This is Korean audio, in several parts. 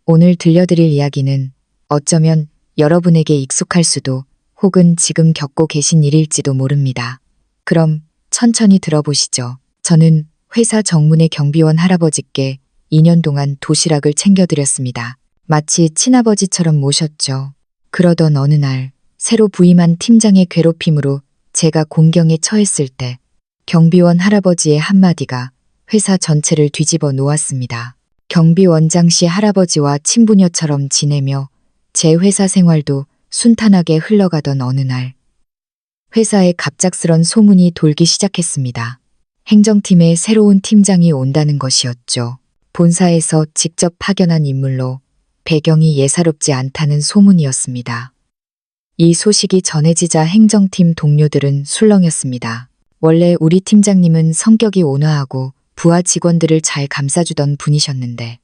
오늘 들려드릴 이야기는 어쩌면 여러분에게 익숙할 수도 혹은 지금 겪고 계신 일일지도 모릅니다. 그럼 천천히 들어보시죠. 저는 회사 정문의 경비원 할아버지께 2년 동안 도시락을 챙겨드렸습니다. 마치 친아버지처럼 모셨죠. 그러던 어느 날 새로 부임한 팀장의 괴롭힘으로 제가 공경에 처했을 때 경비원 할아버지의 한마디가 회사 전체를 뒤집어 놓았습니다. 경비원장 씨 할아버지와 친부녀처럼 지내며 제 회사 생활도 순탄하게 흘러가던 어느 날 회사에 갑작스런 소문이 돌기 시작했습니다. 행정팀에 새로운 팀장이 온다는 것이었죠. 본사에서 직접 파견한 인물로 배경이 예사롭지 않다는 소문이었습니다. 이 소식이 전해지자 행정팀 동료들은 술렁였습니다. 원래 우리 팀장님은 성격이 온화하고 부하 직원들을 잘 감싸주던 분이셨는데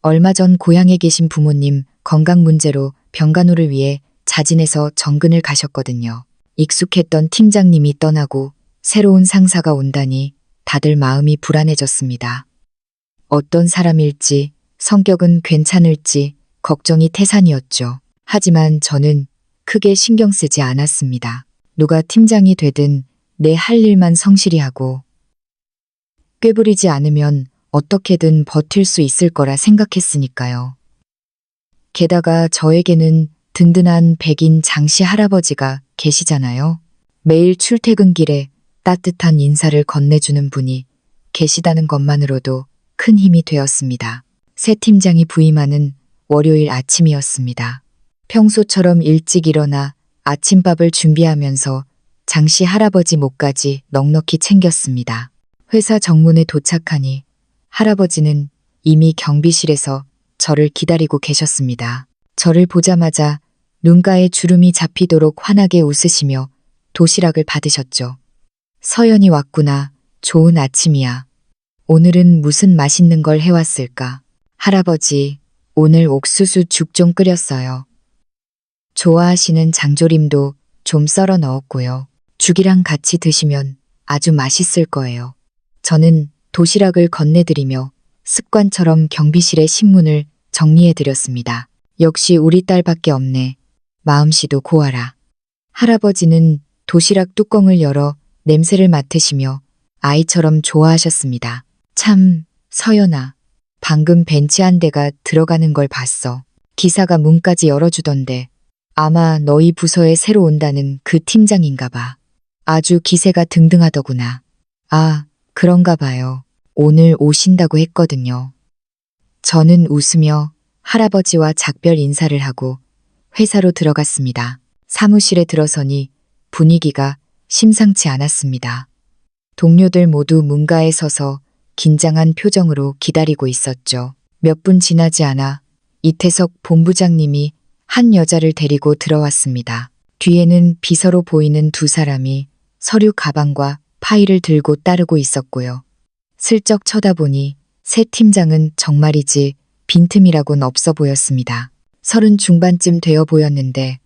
얼마 전 고향에 계신 부모님 건강 문제로 병간호를 위해 자진해서 정근을 가셨거든요. 익숙했던 팀장님이 떠나고 새로운 상사가 온다니 다들 마음이 불안해졌습니다. 어떤 사람일지, 성격은 괜찮을지 걱정이 태산이었죠. 하지만 저는 크게 신경 쓰지 않았습니다. 누가 팀장이 되든 내 할 일만 성실히 하고 꾀부리지 않으면 어떻게든 버틸 수 있을 거라 생각했으니까요. 게다가 저에게는 든든한 백인 장씨 할아버지가 계시잖아요. 매일 출퇴근길에 따뜻한 인사를 건네주는 분이 계시다는 것만으로도 큰 힘이 되었습니다. 새 팀장이 부임하는 월요일 아침이었습니다. 평소처럼 일찍 일어나 아침밥을 준비하면서 장씨 할아버지 몫까지 넉넉히 챙겼습니다. 회사 정문에 도착하니 할아버지는 이미 경비실에서 저를 기다리고 계셨습니다. 저를 보자마자 눈가에 주름이 잡히도록 환하게 웃으시며 도시락을 받으셨죠. 서연이 왔구나. 좋은 아침이야. 오늘은 무슨 맛있는 걸 해왔을까? 할아버지, 오늘 옥수수 죽 좀 끓였어요. 좋아하시는 장조림도 좀 썰어 넣었고요. 죽이랑 같이 드시면 아주 맛있을 거예요. 저는 도시락을 건네드리며 습관처럼 경비실의 신문을 정리해드렸습니다. 역시 우리 딸밖에 없네. 마음씨도 고와라. 할아버지는 도시락 뚜껑을 열어 냄새를 맡으시며 아이처럼 좋아하셨습니다. 참, 서연아. 방금 벤치 한 대가 들어가는 걸 봤어. 기사가 문까지 열어주던데 아마 너희 부서에 새로 온다는 그 팀장인가 봐. 아주 기세가 등등하더구나. 아, 그런가 봐요. 오늘 오신다고 했거든요. 저는 웃으며 할아버지와 작별 인사를 하고 회사로 들어갔습니다. 사무실에 들어서니 분위기가 심상치 않았습니다. 동료들 모두 문가에 서서 긴장한 표정으로 기다리고 있었죠. 몇 분 지나지 않아 이태석 본부장님이 한 여자를 데리고 들어왔습니다. 뒤에는 비서로 보이는 두 사람이 서류 가방과 파일을 들고 따르고 있었고요. 슬쩍 쳐다보니 새 팀장은 정말이지 빈틈이라곤 없어 보였습니다. 30 중반쯤 되어 보였는데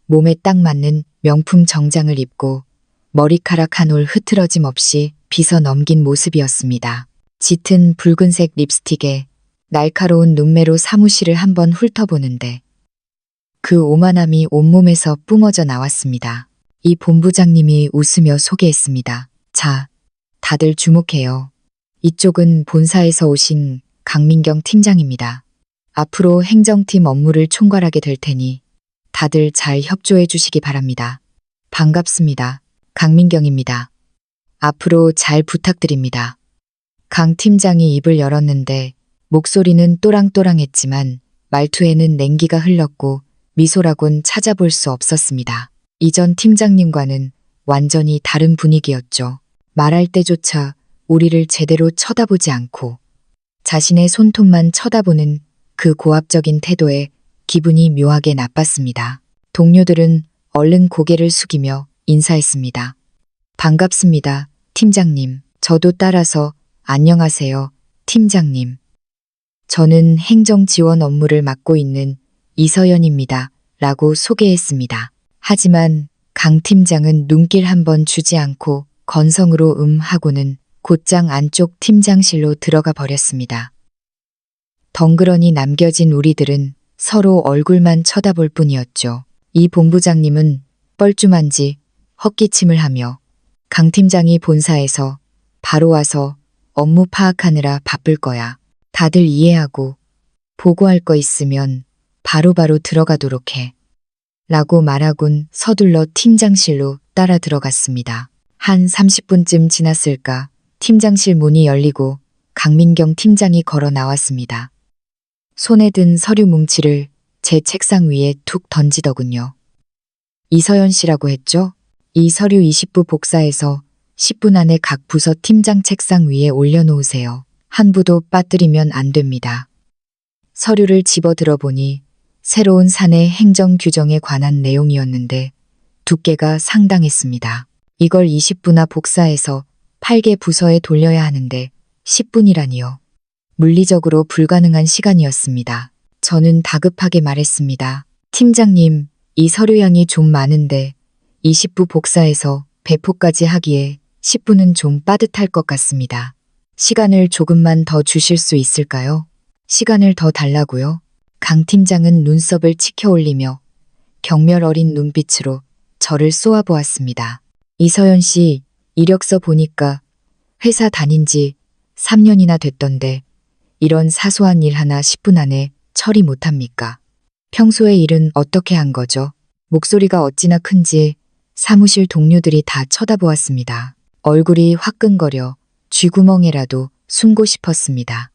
몸에 딱 맞는 명품 정장을 입고 머리카락 한 올 흐트러짐 없이 빗어 넘긴 모습이었습니다. 짙은 붉은색 립스틱에 날카로운 눈매로 사무실을 한번 훑어보는데 그 오만함이 온몸에서 뿜어져 나왔습니다. 이 본부장님이 웃으며 소개했습니다. 자, 다들 주목해요. 이쪽은 본사에서 오신 강민경 팀장입니다. 앞으로 행정팀 업무를 총괄하게 될 테니 다들 잘 협조해 주시기 바랍니다. 반갑습니다. 강민경입니다. 앞으로 잘 부탁드립니다. 강 팀장이 입을 열었는데 목소리는 또랑또랑했지만 말투에는 냉기가 흘렀고 미소라곤 찾아볼 수 없었습니다. 이전 팀장님과는 완전히 다른 분위기였죠. 말할 때조차 우리를 제대로 쳐다보지 않고 자신의 손톱만 쳐다보는 그 고압적인 태도에 기분이 묘하게 나빴습니다. 동료들은 얼른 고개를 숙이며 인사했습니다. 반갑습니다, 팀장님. 저도 따라서 안녕하세요, 팀장님. 저는 행정 지원 업무를 맡고 있는 이서연입니다. 라고 소개했습니다. 하지만 강 팀장은 눈길 한번 주지 않고 건성으로 하고는 곧장 안쪽 팀장실로 들어가 버렸습니다. 덩그러니 남겨진 우리들은 서로 얼굴만 쳐다볼 뿐이었죠. 이 본부장님은 뻘쭘한지 헛기침을 하며 강 팀장이 본사에서 바로 와서 업무 파악하느라 바쁠 거야. 다들 이해하고 보고할 거 있으면 바로바로 들어가도록 해. 라고 말하곤 서둘러 팀장실로 따라 들어갔습니다. 한 30분쯤 지났을까 팀장실 문이 열리고 강민경 팀장이 걸어 나왔습니다. 손에 든 서류 뭉치를 제 책상 위에 툭 던지더군요. 이서연 씨라고 했죠? 이 서류 20부 복사해서 10분 안에 각 부서 팀장 책상 위에 올려놓으세요. 한 부도 빠뜨리면 안 됩니다. 서류를 집어들어 보니 새로운 사내 행정 규정에 관한 내용이었는데 두께가 상당했습니다. 이걸 20부나 복사해서 8개 부서에 돌려야 하는데 10분이라니요. 물리적으로 불가능한 시간이었습니다. 저는 다급하게 말했습니다. 팀장님, 이 서류량이 좀 많은데 20부 복사해서 배포까지 하기에 10분은 좀 빠듯할 것 같습니다. 시간을 조금만 더 주실 수 있을까요? 시간을 더 달라고요? 강 팀장은 눈썹을 치켜 올리며 경멸 어린 눈빛으로 저를 쏘아보았습니다. 이서연 씨, 이력서 보니까 회사 다닌 지 3년이나 됐던데 이런 사소한 일 하나 10분 안에 처리 못합니까? 평소에 일은 어떻게 한 거죠? 목소리가 어찌나 큰지 사무실 동료들이 다 쳐다보았습니다. 얼굴이 화끈거려 쥐구멍에라도 숨고 싶었습니다.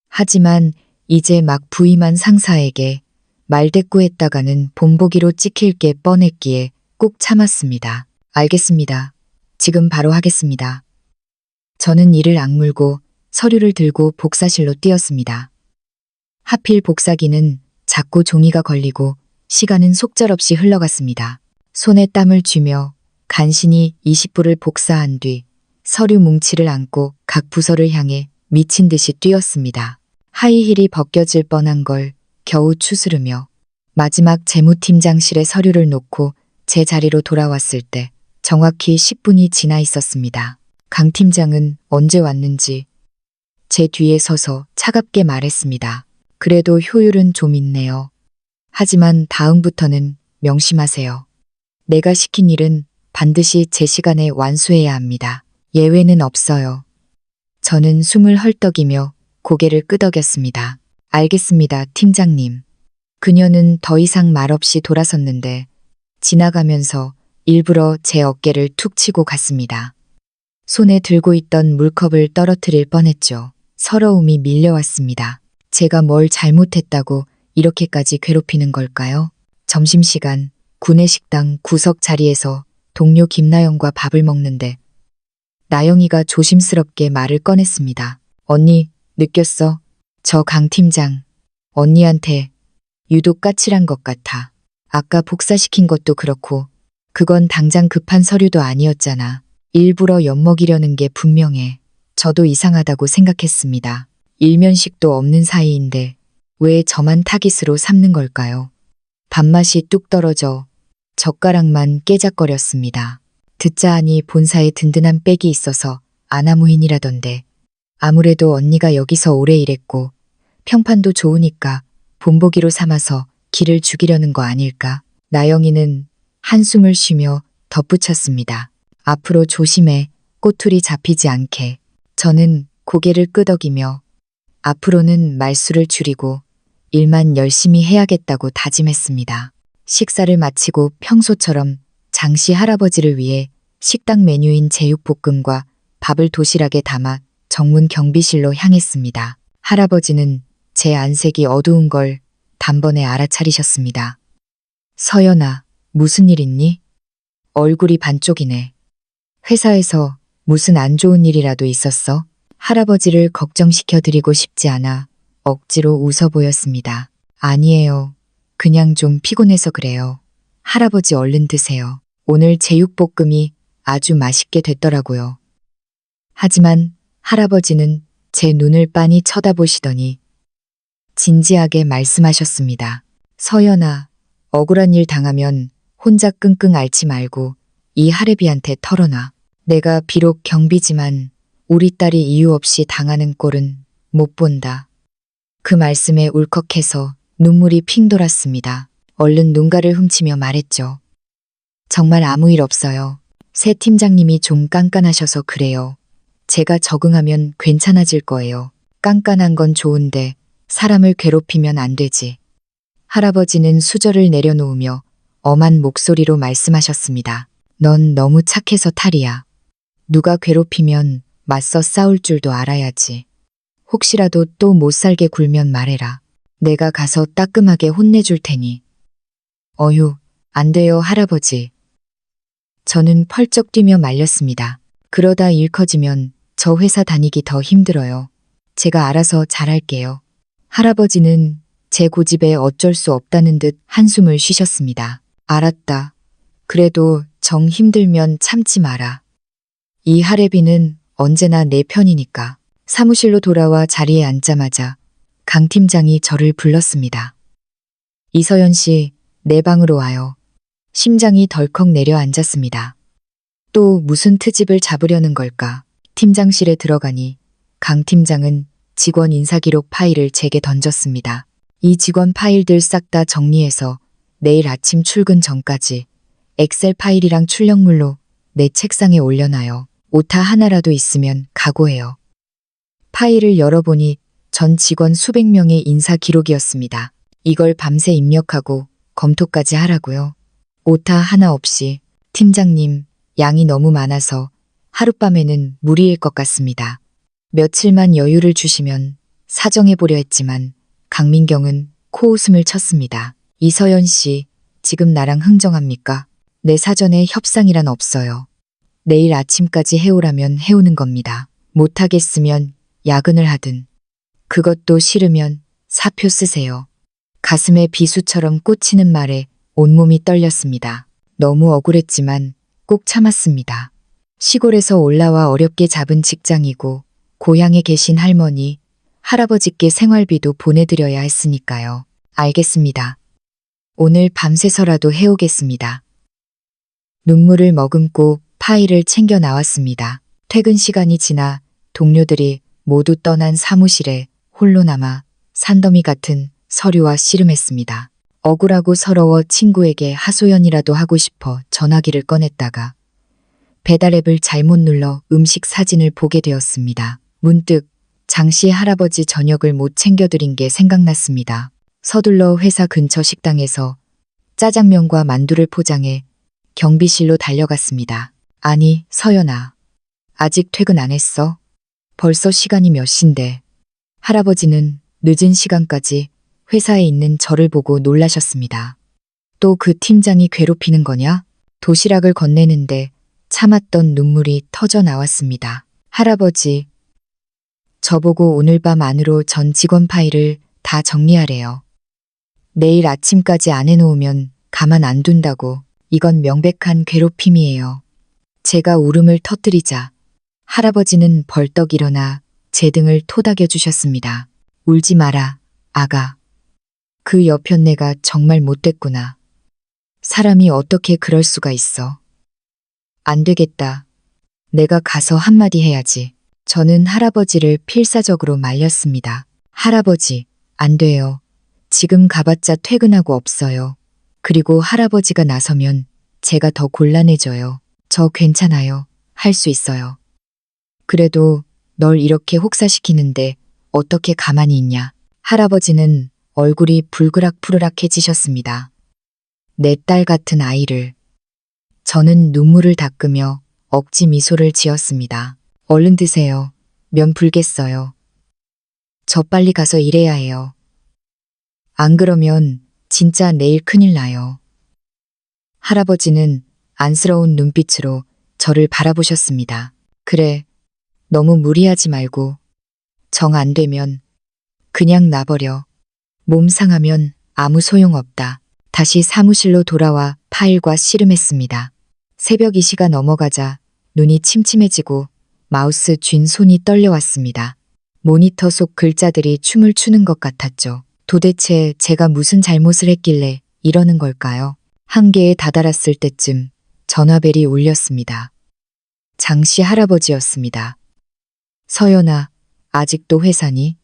하지만 이제 막 부임한 상사에게 말대꾸했다가는 본보기로 찍힐 게 뻔했기에 꾹 참았습니다. 알겠습니다. 지금 바로 하겠습니다. 저는 이를 악물고 서류를 들고 복사실로 뛰었습니다. 하필 복사기는 자꾸 종이가 걸리고 시간은 속절없이 흘러갔습니다. 손에 땀을 쥐며 간신히 20부를 복사한 뒤 서류 뭉치를 안고 각 부서를 향해 미친 듯이 뛰었습니다. 하이힐이 벗겨질 뻔한 걸 겨우 추스르며 마지막 재무팀장실에 서류를 놓고 제 자리로 돌아왔을 때 정확히 10분이 지나 있었습니다. 강 팀장은 언제 왔는지 제 뒤에 서서 차갑게 말했습니다. 그래도 효율은 좀 있네요. 하지만 다음부터는 명심하세요. 내가 시킨 일은 반드시 제 시간에 완수해야 합니다. 예외는 없어요. 저는 숨을 헐떡이며 고개를 끄덕였습니다. 알겠습니다, 팀장님. 그녀는 더 이상 말없이 돌아섰는데 지나가면서 일부러 제 어깨를 툭 치고 갔습니다. 손에 들고 있던 물컵을 떨어뜨릴 뻔했죠. 서러움이 밀려왔습니다. 제가 뭘 잘못했다고 이렇게까지 괴롭히는 걸까요? 점심시간 구내식당 구석 자리에서 동료 김나영과 밥을 먹는데 나영이가 조심스럽게 말을 꺼냈습니다. 언니, 느꼈어? 저 강 팀장. 언니한테 유독 까칠한 것 같아. 아까 복사시킨 것도 그렇고 그건 당장 급한 서류도 아니었잖아. 일부러 엿먹이려는 게 분명해. 저도 이상하다고 생각했습니다. 일면식도 없는 사이인데 왜 저만 타깃으로 삼는 걸까요? 밥맛이 뚝 떨어져 젓가락만 깨작거렸습니다. 듣자 하니 본사에 든든한 백이 있어서 아나무인이라던데 아무래도 언니가 여기서 오래 일했고 평판도 좋으니까 본보기로 삼아서 기를 죽이려는 거 아닐까? 나영이는 한숨을 쉬며 덧붙였습니다. 앞으로 조심해. 꼬투리 잡히지 않게. 저는 고개를 끄덕이며 앞으로는 말수를 줄이고 일만 열심히 해야겠다고 다짐했습니다. 식사를 마치고 평소처럼 장씨 할아버지를 위해 식당 메뉴인 제육볶음과 밥을 도시락에 담아 정문 경비실로 향했습니다. 할아버지는 제 안색이 어두운 걸 단번에 알아차리셨습니다. 서연아, 무슨 일 있니? 얼굴이 반쪽이네. 회사에서 무슨 안 좋은 일이라도 있었어? 할아버지를 걱정시켜드리고 싶지 않아 억지로 웃어 보였습니다. 아니에요. 그냥 좀 피곤해서 그래요. 할아버지 얼른 드세요. 오늘 제육볶음이 아주 맛있게 됐더라고요. 하지만 할아버지는 제 눈을 빤히 쳐다보시더니 진지하게 말씀하셨습니다. 서연아, 억울한 일 당하면 혼자 끙끙 앓지 말고 이 할애비한테 털어놔. 내가 비록 경비지만 우리 딸이 이유 없이 당하는 꼴은 못 본다. 그 말씀에 울컥해서 눈물이 핑 돌았습니다. 얼른 눈가를 훔치며 말했죠. 정말 아무 일 없어요. 새 팀장님이 좀 깐깐하셔서 그래요. 제가 적응하면 괜찮아질 거예요. 깐깐한 건 좋은데 사람을 괴롭히면 안 되지. 할아버지는 수저를 내려놓으며 엄한 목소리로 말씀하셨습니다. 넌 너무 착해서 탈이야. 누가 괴롭히면 맞서 싸울 줄도 알아야지. 혹시라도 또 못 살게 굴면 말해라. 내가 가서 따끔하게 혼내줄 테니. 어휴, 안 돼요, 할아버지. 저는 펄쩍 뛰며 말렸습니다. 그러다 일 커지면 저 회사 다니기 더 힘들어요. 제가 알아서 잘할게요. 할아버지는 제 고집에 어쩔 수 없다는 듯 한숨을 쉬셨습니다. 알았다. 그래도 정 힘들면 참지 마라. 이 할애비는 언제나 내 편이니까. 사무실로 돌아와 자리에 앉자마자 강 팀장이 저를 불렀습니다. 이서연 씨, 내 방으로 와요. 심장이 덜컥 내려앉았습니다. 또 무슨 트집을 잡으려는 걸까? 팀장실에 들어가니 강 팀장은 직원 인사기록 파일을 제게 던졌습니다. 이 직원 파일들 싹 다 정리해서 내일 아침 출근 전까지 엑셀 파일이랑 출력물로 내 책상에 올려놔요. 오타 하나라도 있으면 각오해요. 파일을 열어보니 전 직원 수백 명의 인사 기록이었습니다. 이걸 밤새 입력하고 검토까지 하라고요. 오타 하나 없이. 팀장님, 양이 너무 많아서 하룻밤에는 무리일 것 같습니다. 며칠만 여유를 주시면 사정해보려 했지만 강민경은 코웃음을 쳤습니다. 이서연 씨, 지금 나랑 흥정합니까? 내 사전에 협상이란 없어요. 내일 아침까지 해오라면 해오는 겁니다. 못하겠으면 야근을 하든. 그것도 싫으면 사표 쓰세요. 가슴에 비수처럼 꽂히는 말에 온몸이 떨렸습니다. 너무 억울했지만 꼭 참았습니다. 시골에서 올라와 어렵게 잡은 직장이고 고향에 계신 할머니, 할아버지께 생활비도 보내드려야 했으니까요. 알겠습니다. 오늘 밤새서라도 해오겠습니다. 눈물을 머금고 파일을 챙겨 나왔습니다. 퇴근 시간이 지나 동료들이 모두 떠난 사무실에 홀로 남아 산더미 같은 서류와 씨름했습니다. 억울하고 서러워 친구에게 하소연이라도 하고 싶어 전화기를 꺼냈다가 배달 앱을 잘못 눌러 음식 사진을 보게 되었습니다. 문득 장씨 할아버지 저녁을 못 챙겨드린 게 생각났습니다. 서둘러 회사 근처 식당에서 짜장면과 만두를 포장해 경비실로 달려갔습니다. 아니, 서연아. 아직 퇴근 안 했어? 벌써 시간이 몇 시인데. 할아버지는 늦은 시간까지 회사에 있는 저를 보고 놀라셨습니다. 또 그 팀장이 괴롭히는 거냐? 도시락을 건네는데 참았던 눈물이 터져 나왔습니다. 할아버지, 저보고 오늘 밤 안으로 전 직원 파일을 다 정리하래요. 내일 아침까지 안 해놓으면 가만 안 둔다고. 이건 명백한 괴롭힘이에요. 제가 울음을 터뜨리자 할아버지는 벌떡 일어나 제 등을 토닥여 주셨습니다. 울지 마라, 아가. 그 여편 내가 정말 못됐구나. 사람이 어떻게 그럴 수가 있어. 안 되겠다. 내가 가서 한마디 해야지. 저는 할아버지를 필사적으로 말렸습니다. 할아버지, 안 돼요. 지금 가봤자 퇴근하고 없어요. 그리고 할아버지가 나서면 제가 더 곤란해져요. 저 괜찮아요. 할 수 있어요. 그래도 널 이렇게 혹사시키는데 어떻게 가만히 있냐. 할아버지는 얼굴이 불그락푸르락해지셨습니다. 내 딸 같은 아이를. 저는 눈물을 닦으며 억지 미소를 지었습니다. 얼른 드세요. 면 불겠어요. 저 빨리 가서 일해야 해요. 안 그러면 진짜 내일 큰일 나요. 할아버지는 안쓰러운 눈빛으로 저를 바라보셨습니다. 그래, 너무 무리하지 말고 정 안 되면 그냥 놔버려. 몸 상하면 아무 소용없다. 다시 사무실로 돌아와 파일과 씨름했습니다. 새벽 2시가 넘어가자 눈이 침침해지고 마우스 쥔 손이 떨려왔습니다. 모니터 속 글자들이 춤을 추는 것 같았죠. 도대체 제가 무슨 잘못을 했길래 이러는 걸까요? 한계에 다다랐을 때쯤 전화벨이 울렸습니다. 장씨 할아버지였습니다. 서연아, 아직도 회사니?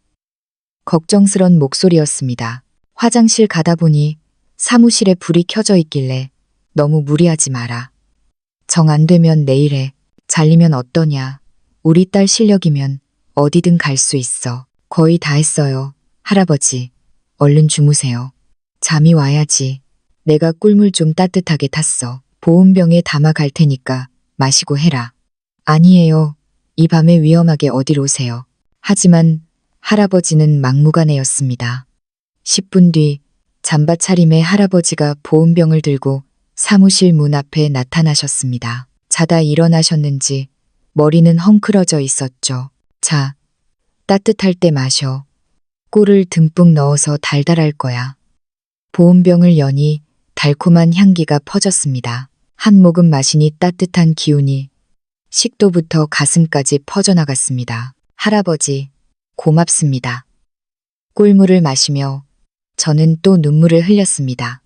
걱정스런 목소리였습니다. 화장실 가다 보니 사무실에 불이 켜져 있길래 너무 무리하지 마라. 정 안 되면 내일 해. 잘리면 어떠냐. 우리 딸 실력이면 어디든 갈 수 있어. 거의 다 했어요. 할아버지, 얼른 주무세요. 잠이 와야지. 내가 꿀물 좀 따뜻하게 탔어. 보온병에 담아 갈 테니까 마시고 해라. 아니에요. 이 밤에 위험하게 어딜 오세요. 하지만 할아버지는 막무가내였습니다. 10분 뒤 잠바 차림의 할아버지가 보온병을 들고 사무실 문 앞에 나타나셨습니다. 자다 일어나셨는지 머리는 헝클어져 있었죠. 자, 따뜻할 때 마셔. 꿀을 듬뿍 넣어서 달달할 거야. 보온병을 여니 달콤한 향기가 퍼졌습니다. 한 모금 마시니 따뜻한 기운이 식도부터 가슴까지 퍼져나갔습니다. 할아버지, 고맙습니다. 꿀물을 마시며 저는 또 눈물을 흘렸습니다.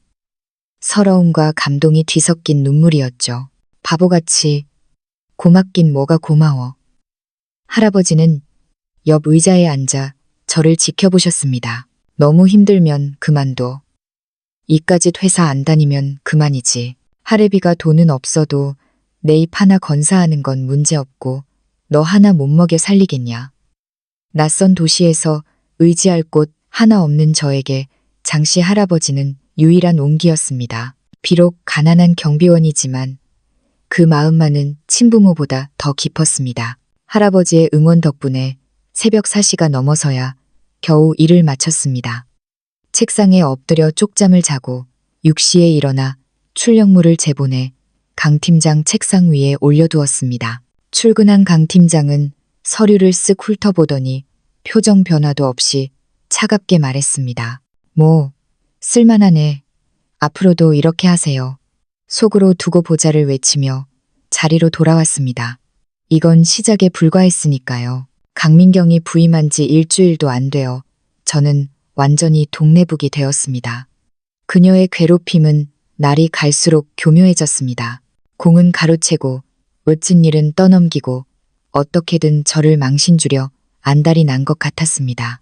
서러움과 감동이 뒤섞인 눈물이었죠. 바보같이 고맙긴 뭐가 고마워. 할아버지는 옆 의자에 앉아 저를 지켜보셨습니다. 너무 힘들면 그만둬. 이까짓 회사 안 다니면 그만이지. 할애비가 돈은 없어도 내 입 하나 건사하는 건 문제없고 너 하나 못 먹여 살리겠냐. 낯선 도시에서 의지할 곳 하나 없는 저에게 장씨 할아버지는 유일한 온기였습니다. 비록 가난한 경비원이지만 그 마음만은 친부모보다 더 깊었습니다. 할아버지의 응원 덕분에 새벽 4시가 넘어서야 겨우 일을 마쳤습니다. 책상에 엎드려 쪽잠을 자고 6시에 일어나 출력물을 제보내 강 팀장 책상 위에 올려두었습니다. 출근한 강 팀장은 서류를 쓱 훑어보더니 표정 변화도 없이 차갑게 말했습니다. 뭐, 쓸만하네. 앞으로도 이렇게 하세요. 속으로 두고 보자를 외치며 자리로 돌아왔습니다. 이건 시작에 불과했으니까요. 강민경이 부임한 지 일주일도 안 되어 저는 완전히 동네북이 되었습니다. 그녀의 괴롭힘은 날이 갈수록 교묘해졌습니다. 공은 가로채고 멋진 일은 떠넘기고 어떻게든 저를 망신주려 안달이 난 것 같았습니다.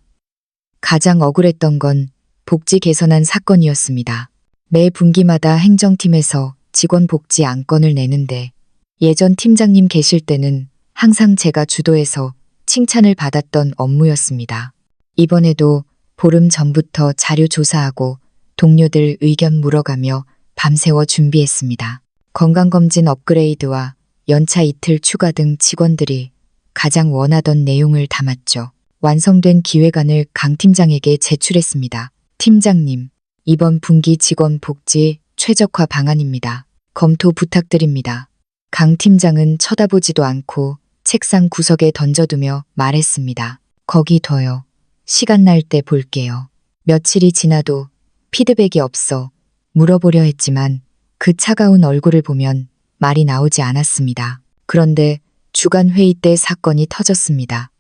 가장 억울했던 건 복지 개선안 사건이었습니다. 매 분기마다 행정팀에서 직원 복지 안건을 내는데 예전 팀장님 계실 때는 항상 제가 주도해서 칭찬을 받았던 업무였습니다. 이번에도 보름 전부터 자료 조사하고 동료들 의견 물어가며 밤새워 준비했습니다. 건강검진 업그레이드와 연차 이틀 추가 등 직원들이 가장 원하던 내용을 담았죠. 완성된 기획안을 강 팀장에게 제출했습니다. 팀장님, 이번 분기 직원 복지 최적화 방안입니다. 검토 부탁드립니다. 강 팀장은 쳐다보지도 않고 책상 구석에 던져두며 말했습니다. 거기 둬요. 시간 날 때 볼게요. 며칠이 지나도 피드백이 없어 물어보려 했지만 그 차가운 얼굴을 보면 말이 나오지 않았습니다. 그런데 주간 회의 때 사건이 터졌습니다.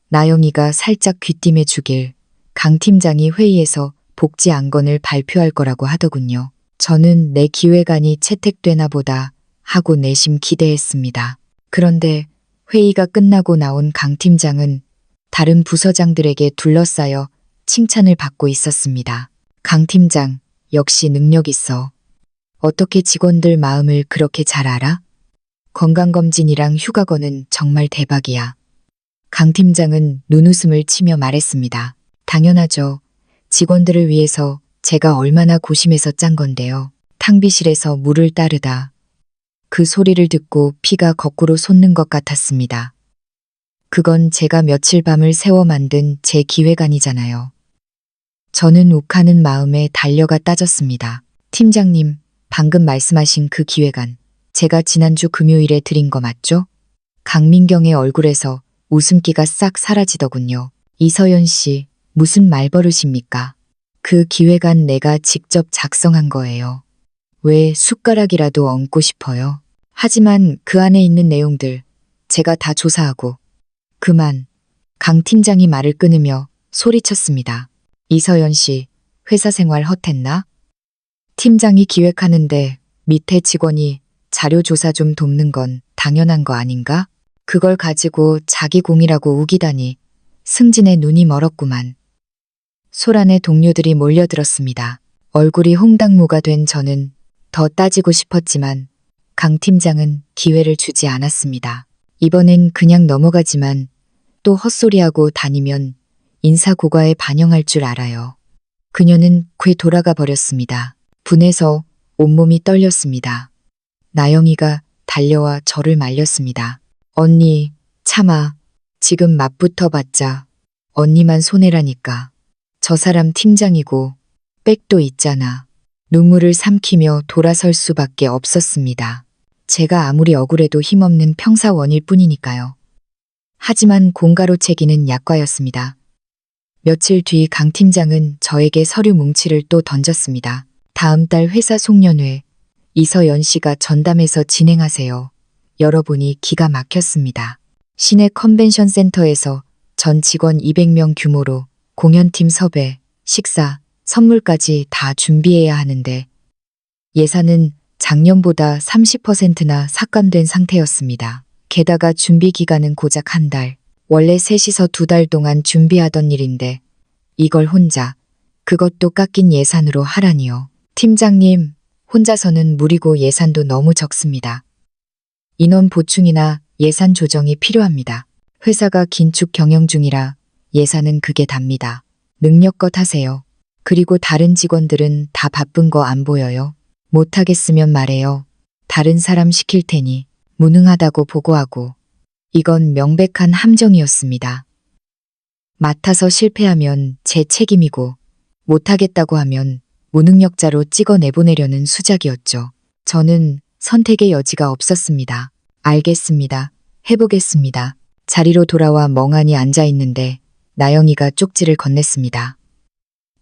나영이가 살짝 귀띔해 주길 강 팀장이 회의에서 복지 안건을 발표할 거라고 하더군요. 저는 내 기획안이 채택되나 보다 하고 내심 기대했습니다. 그런데 회의가 끝나고 나온 강 팀장은 다른 부서장들에게 둘러싸여 칭찬을 받고 있었습니다. 강 팀장, 역시 능력 있어. 어떻게 직원들 마음을 그렇게 잘 알아? 건강검진이랑 휴가건은 정말 대박이야. 강 팀장은 눈웃음을 치며 말했습니다. 당연하죠. 직원들을 위해서 제가 얼마나 고심해서 짠 건데요. 탕비실에서 물을 따르다. 그 소리를 듣고 피가 거꾸로 솟는 것 같았습니다. 그건 제가 며칠 밤을 새워 만든 제 기획안이잖아요. 저는 욱하는 마음에 달려가 따졌습니다. 팀장님, 방금 말씀하신 그 기획안, 제가 지난주 금요일에 드린 거 맞죠? 강민경의 얼굴에서 웃음기가 싹 사라지더군요. 이서연 씨, 무슨 말버릇입니까? 그 기획안 내가 직접 작성한 거예요. 왜 숟가락이라도 얹고 싶어요? 하지만 그 안에 있는 내용들, 제가 다 조사하고. 그만. 강 팀장이 말을 끊으며 소리쳤습니다. 이서연 씨, 회사 생활 헛했나? 팀장이 기획하는데 밑에 직원이 자료 조사 좀 돕는 건 당연한 거 아닌가? 그걸 가지고 자기 공이라고 우기다니 승진의 눈이 멀었구만. 소란에 동료들이 몰려들었습니다. 얼굴이 홍당무가 된 저는 더 따지고 싶었지만 강 팀장은 기회를 주지 않았습니다. 이번엔 그냥 넘어가지만 또 헛소리하고 다니면 인사고과에 반영할 줄 알아요. 그녀는 궤 돌아가 버렸습니다. 분해서 온몸이 떨렸습니다. 나영이가 달려와 저를 말렸습니다. 언니, 참아. 지금 맛부터 받자. 언니만 손해라니까. 저 사람 팀장이고 백도 있잖아. 눈물을 삼키며 돌아설 수밖에 없었습니다. 제가 아무리 억울해도 힘없는 평사원일 뿐이니까요. 하지만 공가로채기는 약과였습니다. 며칠 뒤 강 팀장은 저에게 서류 뭉치를 또 던졌습니다. 다음 달 회사 송년회 이서연 씨가 전담해서 진행하세요. 열어보니 기가 막혔습니다. 시내 컨벤션 센터에서 전 직원 200명 규모로 공연팀 섭외, 식사, 선물까지 다 준비해야 하는데 예산은 작년보다 30%나 삭감된 상태였습니다. 게다가 준비 기간은 고작 한 달. 원래 셋이서 2달 동안 준비하던 일인데 이걸 혼자, 그것도 깎인 예산으로 하라니요. 팀장님, 혼자서는 무리고 예산도 너무 적습니다. 인원 보충이나 예산 조정이 필요합니다. 회사가 긴축 경영 중이라 예산은 그게 답니다. 능력껏 하세요. 그리고 다른 직원들은 다 바쁜 거 안 보여요? 못하겠으면 말해요. 다른 사람 시킬 테니 무능하다고 보고하고. 이건 명백한 함정이었습니다. 맡아서 실패하면 제 책임이고 못하겠다고 하면 무능력자로 찍어 내보내려는 수작이었죠. 저는 선택의 여지가 없었습니다. 알겠습니다. 해보겠습니다. 자리로 돌아와 멍하니 앉아 있는데 나영이가 쪽지를 건넸습니다.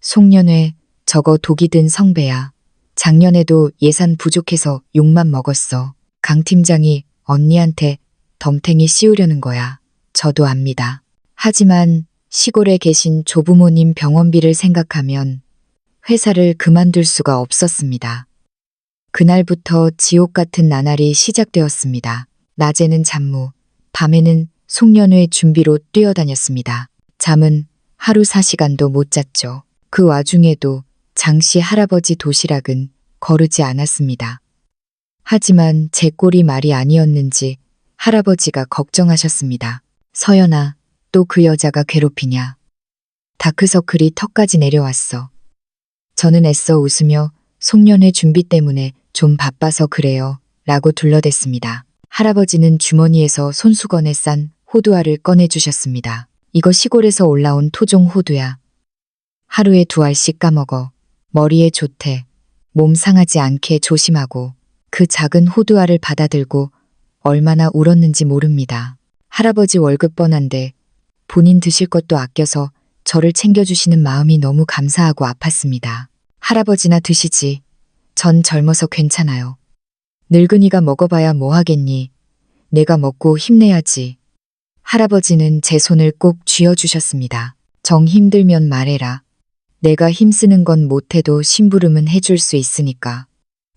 송년회, 저거 독이 든 성배야. 작년에도 예산 부족해서 욕만 먹었어. 강 팀장이 언니한테 덤탱이 씌우려는 거야. 저도 압니다. 하지만 시골에 계신 조부모님 병원비를 생각하면 회사를 그만둘 수가 없었습니다. 그날부터 지옥 같은 나날이 시작되었습니다. 낮에는 잡무, 밤에는 송년회 준비로 뛰어다녔습니다. 잠은 하루 4시간도 못 잤죠. 그 와중에도 장씨 할아버지 도시락은 거르지 않았습니다. 하지만 제 꼴이 말이 아니었는지 할아버지가 걱정하셨습니다. 서연아, 또 그 여자가 괴롭히냐. 다크서클이 턱까지 내려왔어. 저는 애써 웃으며 송년회 준비 때문에 좀 바빠서 그래요. 라고 둘러댔습니다. 할아버지는 주머니에서 손수건에 싼 호두알을 꺼내주셨습니다. 이거 시골에서 올라온 토종 호두야. 하루에 2알씩 까먹어. 머리에 좋대. 몸 상하지 않게 조심하고. 그 작은 호두알을 받아들고 얼마나 울었는지 모릅니다. 할아버지 월급 뻔한데 본인 드실 것도 아껴서 저를 챙겨주시는 마음이 너무 감사하고 아팠습니다. 할아버지나 드시지. 전 젊어서 괜찮아요. 늙은이가 먹어봐야 뭐 하겠니. 내가 먹고 힘내야지. 할아버지는 제 손을 꼭 쥐어주셨습니다. 정 힘들면 말해라. 내가 힘쓰는 건 못해도 심부름은 해줄 수 있으니까.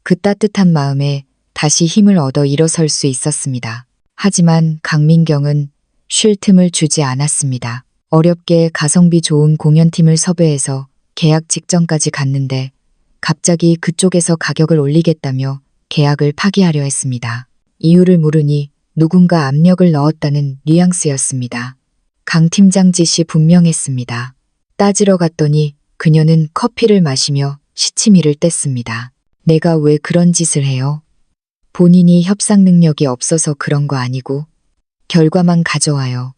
그 따뜻한 마음에 다시 힘을 얻어 일어설 수 있었습니다. 하지만 강민경은 쉴 틈을 주지 않았습니다. 어렵게 가성비 좋은 공연팀을 섭외해서 계약 직전까지 갔는데 갑자기 그쪽에서 가격을 올리겠다며 계약을 파기하려 했습니다. 이유를 물으니 누군가 압력을 넣었다는 뉘앙스였습니다. 강 팀장 짓이 분명했습니다. 따지러 갔더니 그녀는 커피를 마시며 시치미를 뗐습니다. 내가 왜 그런 짓을 해요? 본인이 협상 능력이 없어서 그런 거 아니고 결과만 가져와요.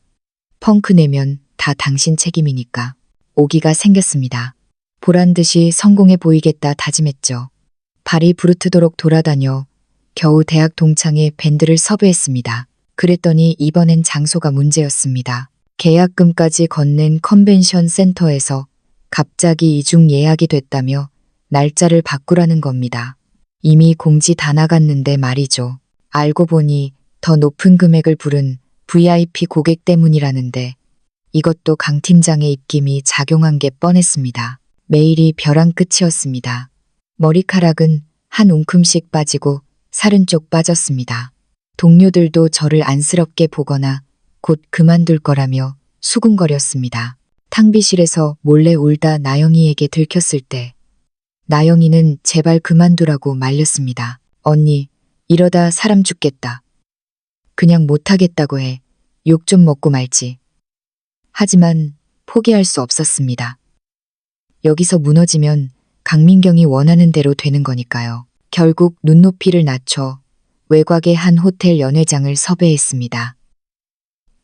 펑크 내면 다 당신 책임이니까. 오기가 생겼습니다. 보란듯이 성공해 보이겠다 다짐했죠. 발이 부르트도록 돌아다녀 겨우 대학 동창회 밴드를 섭외했습니다. 그랬더니 이번엔 장소가 문제였습니다. 계약금까지 건넨 컨벤션 센터에서 갑자기 이중 예약이 됐다며 날짜를 바꾸라는 겁니다. 이미 공지 다 나갔는데 말이죠. 알고 보니 더 높은 금액을 부른 VIP 고객 때문이라는데 이것도 강 팀장의 입김이 작용한 게 뻔했습니다. 매일이 벼랑 끝이었습니다. 머리카락은 한 움큼씩 빠지고 살은 쪽 빠졌습니다. 동료들도 저를 안쓰럽게 보거나 곧 그만둘 거라며 수군거렸습니다. 탕비실에서 몰래 울다 나영이에게 들켰을 때 나영이는 제발 그만두라고 말렸습니다. 언니, 이러다 사람 죽겠다. 그냥 못하겠다고 해. 욕 좀 먹고 말지. 하지만 포기할 수 없었습니다. 여기서 무너지면 강민경이 원하는 대로 되는 거니까요. 결국 눈높이를 낮춰 외곽의 한 호텔 연회장을 섭외했습니다.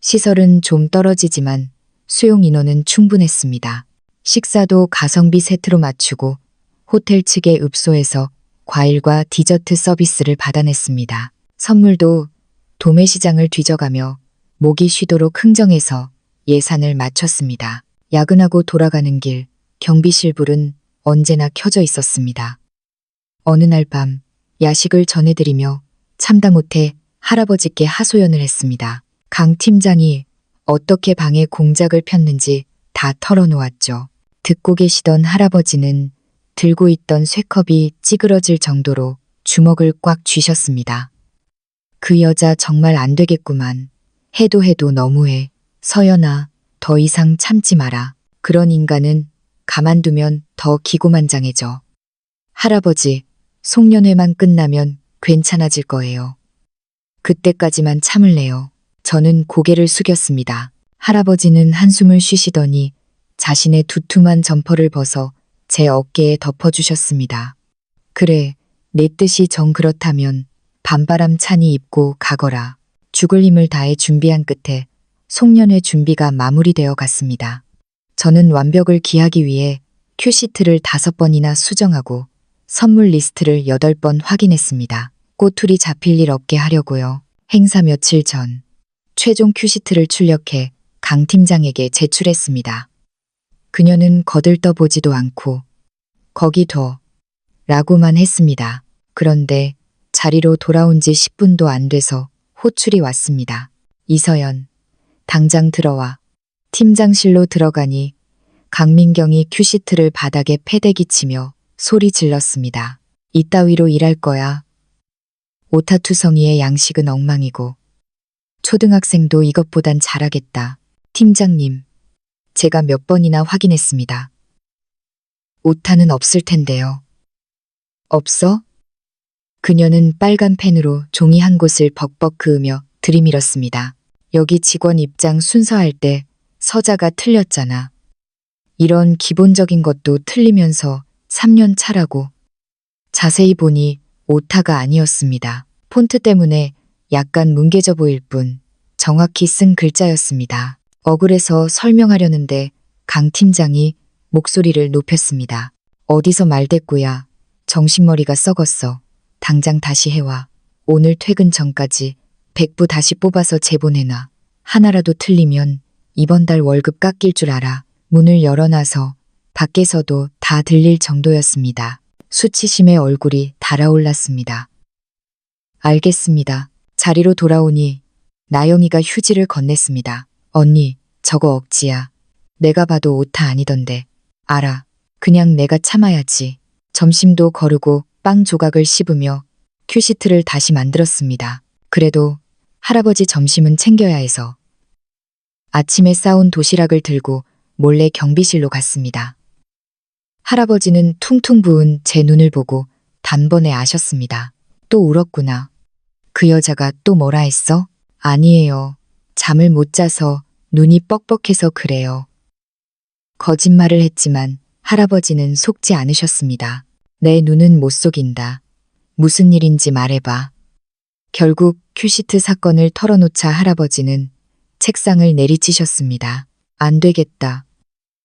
시설은 좀 떨어지지만 수용 인원은 충분했습니다. 식사도 가성비 세트로 맞추고 호텔 측의 읍소에서 과일과 디저트 서비스를 받아냈습니다. 선물도 도매시장을 뒤져가며 목이 쉬도록 흥정해서 예산을 맞췄습니다. 야근하고 돌아가는 길 경비실 불은 언제나 켜져 있었습니다. 어느 날 밤 야식을 전해드리며 참다 못해 할아버지께 하소연을 했습니다. 강 팀장이 어떻게 방에 공작을 폈는지 다 털어놓았죠. 듣고 계시던 할아버지는 들고 있던 쇠컵이 찌그러질 정도로 주먹을 꽉 쥐셨습니다. 그 여자 정말 안 되겠구만. 해도 너무해. 서연아, 더 이상 참지 마라. 그런 인간은 가만두면 더 기고만장해져. 할아버지, 송년회만 끝나면 괜찮아질 거예요. 그때까지만 참을래요. 저는 고개를 숙였습니다. 할아버지는 한숨을 쉬시더니 자신의 두툼한 점퍼를 벗어 제 어깨에 덮어주셨습니다. 그래, 내 뜻이 정 그렇다면 밤바람 찬이 입고 가거라. 죽을 힘을 다해 준비한 끝에 송년회 준비가 마무리되어 갔습니다. 저는 완벽을 기하기 위해 큐시트를 5번이나 수정하고 선물 리스트를 8번 확인했습니다. 꼬투리 잡힐 일 없게 하려고요. 행사 며칠 전 최종 큐시트를 출력해 강 팀장에게 제출했습니다. 그녀는 거들떠보지도 않고 거기 둬 라고만 했습니다. 그런데 자리로 돌아온 지 10분도 안 돼서 호출이 왔습니다. 이서연, 당장 들어와. 팀장실로 들어가니 강민경이 큐시트를 바닥에 패대기 치며 소리 질렀습니다. 이따위로 일할 거야. 오타투성이의 양식은 엉망이고 초등학생도 이것보단 잘하겠다. 팀장님, 제가 몇 번이나 확인했습니다. 오타는 없을 텐데요. 없어? 그녀는 빨간 펜으로 종이 한 곳을 벅벅 그으며 들이밀었습니다. 여기 직원 입장 순서할 때 서자가 틀렸잖아. 이런 기본적인 것도 틀리면서 3년 차라고. 자세히 보니 오타가 아니었습니다. 폰트 때문에 약간 뭉개져 보일 뿐 정확히 쓴 글자였습니다. 억울해서 설명하려는데 강 팀장이 목소리를 높였습니다. 어디서 말대꾸야. 정신머리가 썩었어. 당장 다시 해와. 오늘 퇴근 전까지 100부 다시 뽑아서 제보내놔. 하나라도 틀리면 이번 달 월급 깎일 줄 알아. 문을 열어놔서 밖에서도 다 들릴 정도였습니다. 수치심의 얼굴이 달아올랐습니다. 알겠습니다. 자리로 돌아오니 나영이가 휴지를 건넸습니다. 언니, 저거 억지야. 내가 봐도 오타 아니던데. 알아. 그냥 내가 참아야지. 점심도 거르고 빵 조각을 씹으며 큐시트를 다시 만들었습니다. 그래도 할아버지 점심은 챙겨야 해서. 아침에 싸온 도시락을 들고 몰래 경비실로 갔습니다. 할아버지는 퉁퉁 부은 제 눈을 보고 단번에 아셨습니다. 또 울었구나. 그 여자가 또 뭐라 했어? 아니에요. 잠을 못 자서 눈이 뻑뻑해서 그래요. 거짓말을 했지만 할아버지는 속지 않으셨습니다. 내 눈은 못 속인다. 무슨 일인지 말해봐. 결국 큐시트 사건을 털어놓자 할아버지는 책상을 내리치셨습니다. 안 되겠다.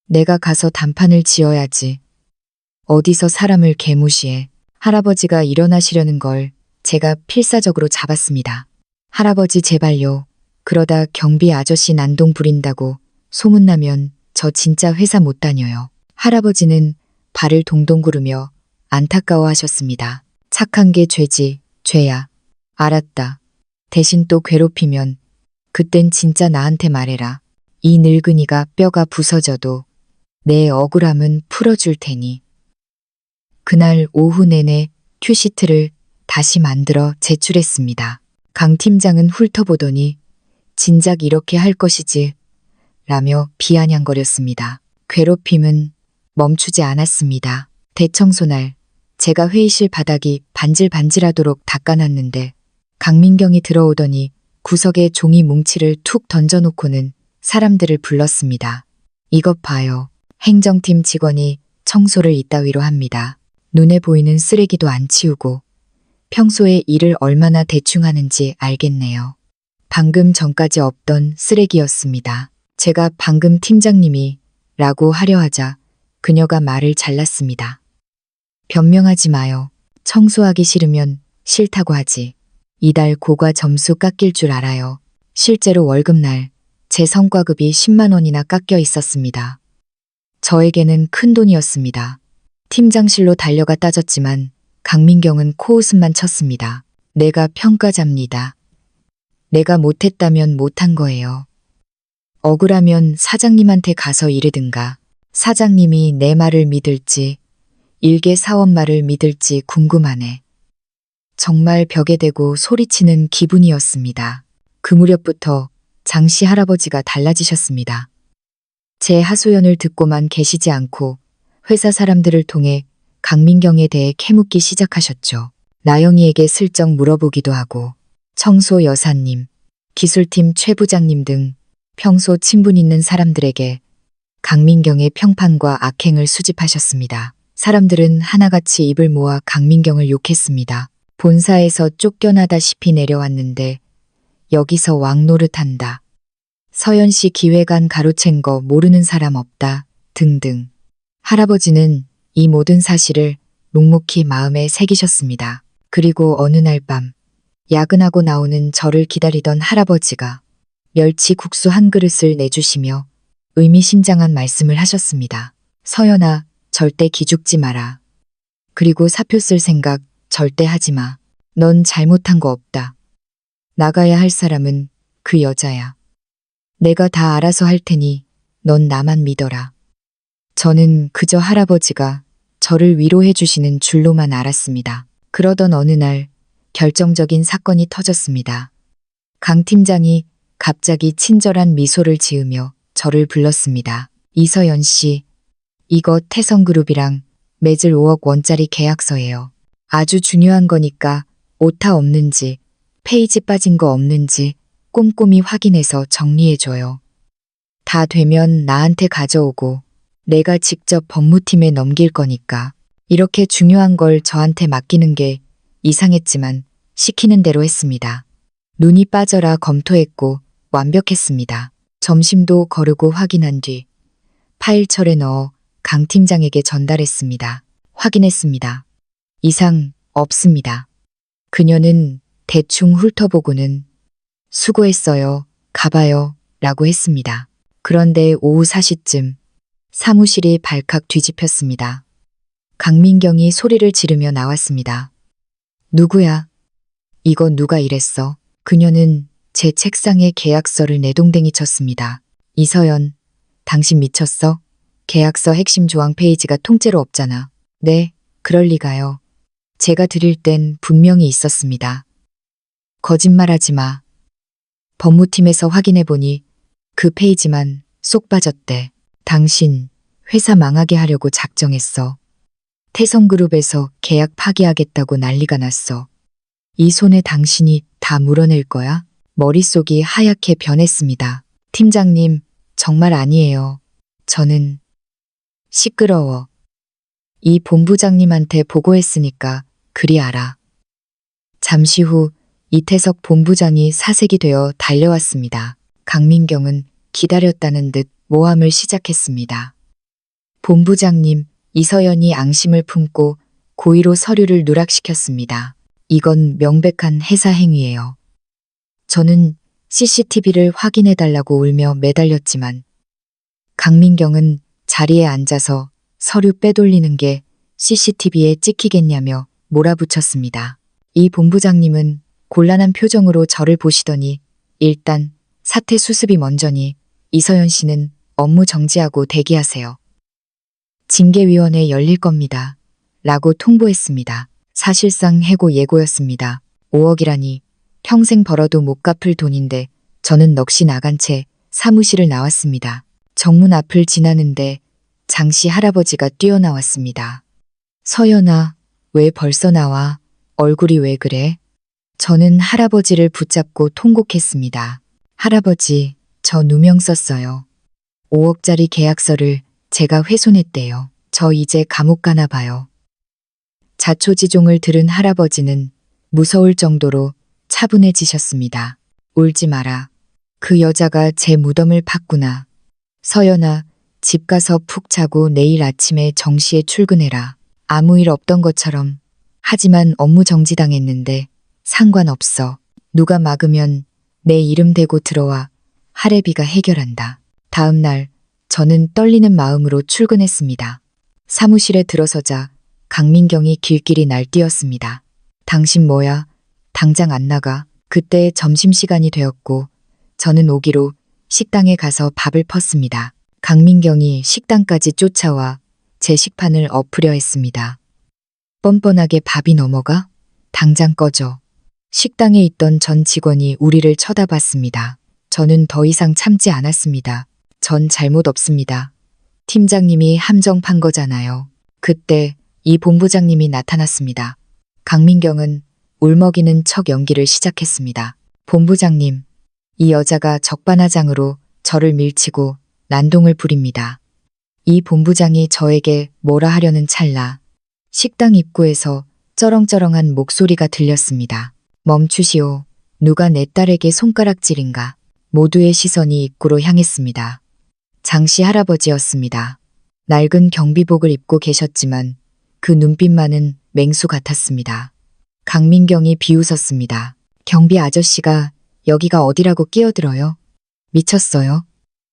내가 가서 단판을 지어야지. 어디서 사람을 개무시해. 할아버지가 일어나시려는 걸 제가 필사적으로 잡았습니다. 할아버지 제발요. 그러다 경비 아저씨 난동 부린다고 소문나면 저 진짜 회사 못 다녀요. 할아버지는 발을 동동 구르며 안타까워하셨습니다. 착한 게 죄지, 죄야. 알았다. 대신 또 괴롭히면 그땐 진짜 나한테 말해라. 이 늙은이가 뼈가 부서져도 내 억울함은 풀어줄 테니. 그날 오후 내내 큐시트를 다시 만들어 제출했습니다. 강 팀장은 훑어보더니 진작 이렇게 할 것이지 라며 비아냥거렸습니다. 괴롭힘은 멈추지 않았습니다. 대청소날 제가 회의실 바닥이 반질반질하도록 닦아놨는데 강민경이 들어오더니 구석에 종이 뭉치를 툭 던져놓고는 사람들을 불렀습니다. 이것 봐요. 행정팀 직원이 청소를 이따위로 합니다. 눈에 보이는 쓰레기도 안 치우고 평소에 일을 얼마나 대충 하는지 알겠네요. 방금 전까지 없던 쓰레기였습니다. 제가 방금 팀장님이 라고 하려 하자 그녀가 말을 잘랐습니다. 변명하지 마요. 청소하기 싫으면 싫다고 하지. 이달 고과 점수 깎일 줄 알아요. 실제로 월급날 제 성과급이 10만 원이나 깎여 있었습니다. 저에게는 큰 돈이었습니다. 팀장실로 달려가 따졌지만 강민경은 코웃음만 쳤습니다. 내가 평가자입니다. 내가 못했다면 못한 거예요. 억울하면 사장님한테 가서 이르든가. 사장님이 내 말을 믿을지 일개 사원 말을 믿을지 궁금하네. 정말 벽에 대고 소리치는 기분이었습니다. 그 무렵부터 장씨 할아버지가 달라지셨습니다. 제 하소연을 듣고만 계시지 않고 회사 사람들을 통해 강민경에 대해 캐묻기 시작하셨죠. 나영이에게 슬쩍 물어보기도 하고 청소 여사님, 기술팀 최 부장님 등 평소 친분 있는 사람들에게 강민경의 평판과 악행을 수집하셨습니다. 사람들은 하나같이 입을 모아 강민경을 욕했습니다. 본사에서 쫓겨나다시피 내려왔는데 여기서 왕노릇한다. 서현씨 기획안 가로챈 거 모르는 사람 없다. 등등. 할아버지는 이 모든 사실을 묵묵히 마음에 새기셨습니다. 그리고 어느 날 밤 야근하고 나오는 저를 기다리던 할아버지가 멸치 국수 한 그릇을 내주시며 의미심장한 말씀을 하셨습니다. 서연아, 절대 기죽지 마라. 그리고 사표 쓸 생각 절대 하지 마. 넌 잘못한 거 없다. 나가야 할 사람은 그 여자야. 내가 다 알아서 할 테니 넌 나만 믿어라. 저는 그저 할아버지가 저를 위로해 주시는 줄로만 알았습니다. 그러던 어느 날 결정적인 사건이 터졌습니다. 강 팀장이 갑자기 친절한 미소를 지으며 저를 불렀습니다. 이서연 씨, 이거 태성그룹이랑 맺을 5억 원짜리 계약서예요. 아주 중요한 거니까 오타 없는지, 페이지 빠진 거 없는지 꼼꼼히 확인해서 정리해줘요. 다 되면 나한테 가져오고 내가 직접 법무팀에 넘길 거니까. 이렇게 중요한 걸 저한테 맡기는 게 이상했지만 시키는 대로 했습니다. 눈이 빠져라 검토했고 완벽했습니다. 점심도 거르고 확인한 뒤 파일철에 넣어 강 팀장에게 전달했습니다. 확인했습니다. 이상 없습니다. 그녀는 대충 훑어보고는 수고했어요. 가봐요. 라고 했습니다. 그런데 오후 4시쯤 사무실이 발칵 뒤집혔습니다. 강민경이 소리를 지르며 나왔습니다. 누구야? 이거 누가 이랬어? 그녀는 제 책상에 계약서를 내동댕이 쳤습니다. 이서연, 당신 미쳤어? 계약서 핵심 조항 페이지가 통째로 없잖아. 네, 그럴 리가요. 제가 드릴 땐 분명히 있었습니다. 거짓말하지 마. 법무팀에서 확인해보니 그 페이지만 쏙 빠졌대. 당신 회사 망하게 하려고 작정했어. 태성그룹에서 계약 파기하겠다고 난리가 났어. 이 손에 당신이 다 물어낼 거야? 머릿속이 하얗게 변했습니다. 팀장님, 정말 아니에요. 저는 시끄러워. 이 본부장님한테 보고했으니까 그리 알아. 잠시 후 이태석 본부장이 사색이 되어 달려왔습니다. 강민경은 기다렸다는 듯 모함을 시작했습니다. 본부장님, 이서연이 앙심을 품고 고의로 서류를 누락시켰습니다. 이건 명백한 해사 행위예요. 저는 CCTV를 확인해달라고 울며 매달렸지만 강민경은 자리에 앉아서 서류 빼돌리는 게 CCTV에 찍히겠냐며 몰아붙였습니다. 이 본부장님은 곤란한 표정으로 저를 보시더니 일단 사태 수습이 먼저니 이서연 씨는 업무 정지하고 대기하세요. 징계위원회 열릴 겁니다. 라고 통보했습니다. 사실상 해고 예고였습니다. 5억이라니 평생 벌어도 못 갚을 돈인데 저는 넋이 나간 채 사무실을 나왔습니다. 정문 앞을 지나는데 장씨 할아버지가 뛰어나왔습니다. 서연아, 왜 벌써 나와? 얼굴이 왜 그래? 저는 할아버지를 붙잡고 통곡했습니다. 할아버지, 저 누명 썼어요. 5억짜리 계약서를 제가 훼손했대요. 저 이제 감옥 가나 봐요. 자초지종을 들은 할아버지는 무서울 정도로 차분해지셨습니다. 울지 마라. 그 여자가 제 무덤을 팠구나. 서연아, 집 가서 푹 자고 내일 아침에 정시에 출근해라. 아무 일 없던 것처럼. 하지만 업무 정지당했는데 상관없어. 누가 막으면 내 이름 대고 들어와. 할애비가 해결한다. 다음 날 저는 떨리는 마음으로 출근했습니다. 사무실에 들어서자 강민경이 길길이 날뛰었습니다. 당신 뭐야? 당장 안 나가. 그때 점심시간이 되었고 저는 오기로 식당에 가서 밥을 펐습니다. 강민경이 식당까지 쫓아와 제 식판을 엎으려 했습니다. 뻔뻔하게 밥이 넘어가? 당장 꺼져. 식당에 있던 전 직원이 우리를 쳐다봤습니다. 저는 더 이상 참지 않았습니다. 전 잘못 없습니다. 팀장님이 함정 판 거잖아요. 그때 이 본부장님이 나타났습니다. 강민경은 울먹이는 척 연기를 시작했습니다. 본부장님, 이 여자가 적반하장으로 저를 밀치고 난동을 부립니다. 이 본부장이 저에게 뭐라 하려는 찰나 식당 입구에서 쩌렁쩌렁한 목소리가 들렸습니다. 멈추시오. 누가 내 딸에게 손가락질인가. 모두의 시선이 입구로 향했습니다. 장씨 할아버지였습니다. 낡은 경비복을 입고 계셨지만 그 눈빛만은 맹수 같았습니다. 강민경이 비웃었습니다. 경비 아저씨가 여기가 어디라고 끼어들어요? 미쳤어요?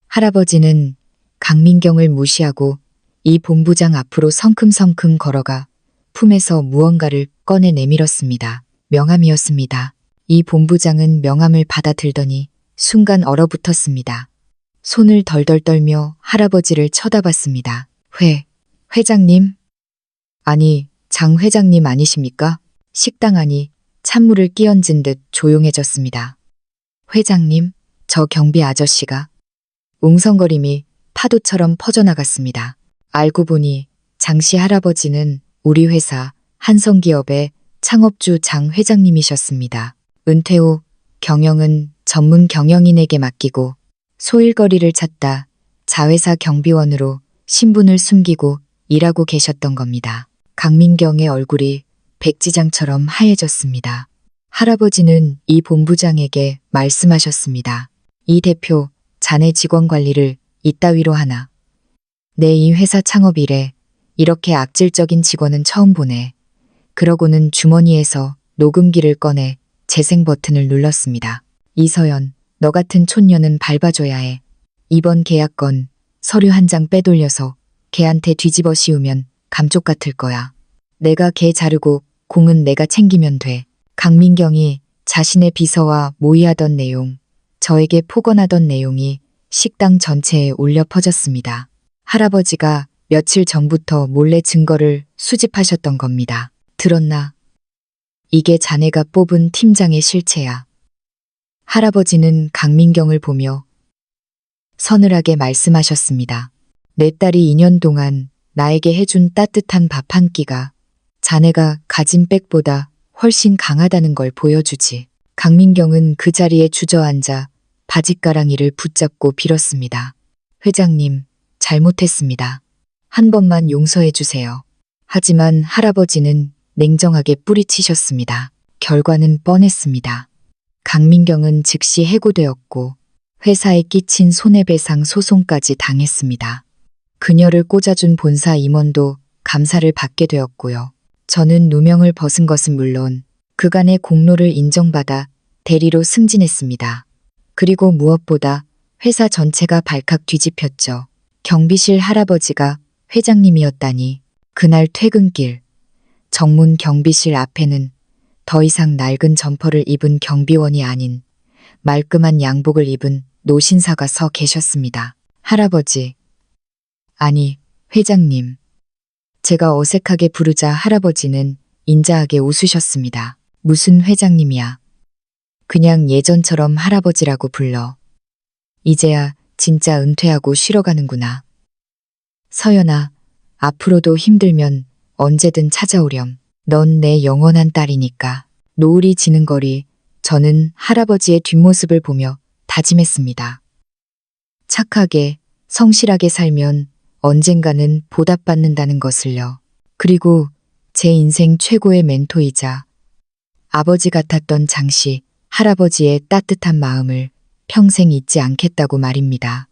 할아버지는 강민경을 무시하고 이 본부장 앞으로 성큼성큼 걸어가 품에서 무언가를 꺼내 내밀었습니다. 명함이었습니다. 이 본부장은 명함을 받아들더니 순간 얼어붙었습니다. 손을 덜덜 떨며 할아버지를 쳐다봤습니다. 회장님? 아니, 장 회장님 아니십니까? 식당 안이 찬물을 끼얹은 듯 조용해졌습니다. 회장님, 저 경비 아저씨가. 웅성거림이 파도처럼 퍼져나갔습니다. 알고 보니 장씨 할아버지는 우리 회사 한성기업의 창업주 장 회장님이셨습니다. 은퇴 후 경영은 전문 경영인에게 맡기고 소일거리를 찾다 자회사 경비원으로 신분을 숨기고 일하고 계셨던 겁니다. 강민경의 얼굴이 백지장처럼 하얘졌습니다. 할아버지는 이 본부장에게 말씀하셨습니다. 이 대표, 자네 직원 관리를 이따위로 하나. 내 이 회사 창업 이래 이렇게 악질적인 직원은 처음 보네. 그러고는 주머니에서 녹음기를 꺼내 재생 버튼을 눌렀습니다. 이서연, 너 같은 촌년은 밟아줘야 해. 이번 계약건 서류 한 장 빼돌려서 걔한테 뒤집어 씌우면 감쪽 같을 거야. 내가 걔 자르고 공은 내가 챙기면 돼. 강민경이 자신의 비서와 모의하던 내용, 저에게 폭언하던 내용이 식당 전체에 울려 퍼졌습니다. 할아버지가 며칠 전부터 몰래 증거를 수집하셨던 겁니다. 들었나? 이게 자네가 뽑은 팀장의 실체야. 할아버지는 강민경을 보며 서늘하게 말씀하셨습니다. 내 딸이 2년 동안 나에게 해준 따뜻한 밥 한 끼가 자네가 가진 백보다 훨씬 강하다는 걸 보여주지. 강민경은 그 자리에 주저앉아 바짓가랑이를 붙잡고 빌었습니다. 회장님, 잘못했습니다. 한 번만 용서해 주세요. 하지만 할아버지는 냉정하게 뿌리치셨습니다. 결과는 뻔했습니다. 강민경은 즉시 해고되었고 회사에 끼친 손해배상 소송까지 당했습니다. 그녀를 꽂아준 본사 임원도 감사를 받게 되었고요. 저는 누명을 벗은 것은 물론 그간의 공로를 인정받아 대리로 승진했습니다. 그리고 무엇보다 회사 전체가 발칵 뒤집혔죠. 경비실 할아버지가 회장님이었다니. 그날 퇴근길 정문 경비실 앞에는 더 이상 낡은 점퍼를 입은 경비원이 아닌 말끔한 양복을 입은 노신사가 서 계셨습니다. 할아버지. 아니, 회장님. 제가 어색하게 부르자 할아버지는 인자하게 웃으셨습니다. 무슨 회장님이야. 그냥 예전처럼 할아버지라고 불러. 이제야 진짜 은퇴하고 쉬러 가는구나. 서연아, 앞으로도 힘들면 언제든 찾아오렴. 넌 내 영원한 딸이니까. 노을이 지는 거리, 저는 할아버지의 뒷모습을 보며 다짐했습니다. 착하게, 성실하게 살면 언젠가는 보답받는다는 것을요. 그리고 제 인생 최고의 멘토이자 아버지 같았던 장씨, 할아버지의 따뜻한 마음을 평생 잊지 않겠다고 말입니다.